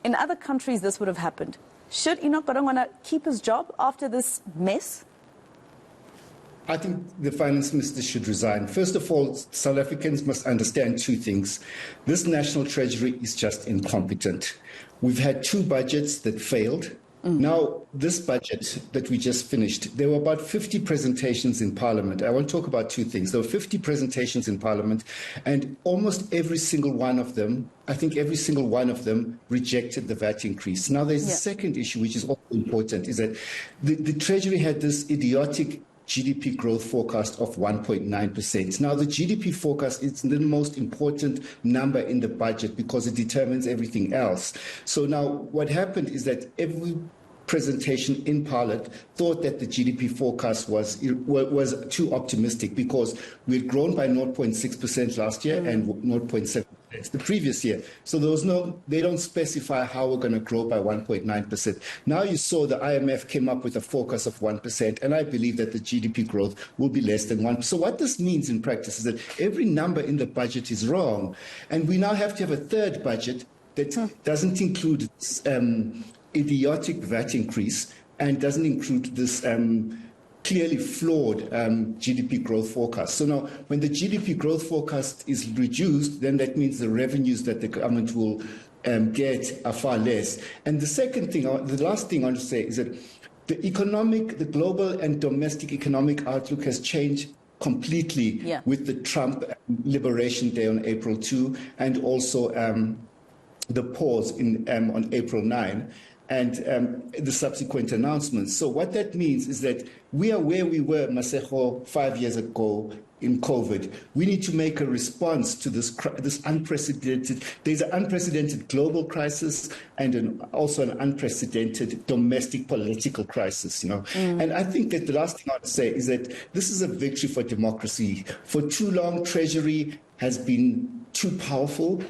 In other countries, this would have happened. Should Enoch Godongwana keep his job after this mess? I think the Finance Minister should resign. First of all, South Africans must understand two things. This National Treasury is just incompetent. We've had two budgets that failed. Now, this budget that we just finished, there were about 50 presentations in Parliament. I want to talk about two things. There were 50 presentations in Parliament, and almost every single one of them, I think every single one of them rejected the VAT increase. Now, there's a second issue, which is also important, is that the Treasury had this idiotic GDP growth forecast of 1.9%. Now, the GDP forecast is the most important number in the budget because it determines everything else. So now what happened is that every presentation in Parliament thought that the GDP forecast was too optimistic because we had grown by 0.6% last year and 0.7% the previous year. So there was they don't specify how we're going to grow by 1.9%. Now you saw the IMF came up with a forecast of 1%, and I believe that the GDP growth will be less than 1%. So what this means in practice is that every number in the budget is wrong, and we now have to have a third budget that doesn't include this idiotic VAT increase and doesn't include this clearly flawed GDP growth forecast. So now, when the GDP growth forecast is reduced, then that means the revenues that the government will get are far less. And the second thing, the last thing I want to say is that the global and domestic economic outlook has changed completely with the Trump Liberation Day on April 2 and also the pause on April 9. And the subsequent announcements. So what that means is that we are where we were, Masejo, 5 years ago in COVID. We need to make a response to this unprecedented, there's an unprecedented global crisis and also an unprecedented domestic political crisis, you know. And I think that the last thing I want to say is that this is a victory for democracy. For too long, Treasury has been too powerful.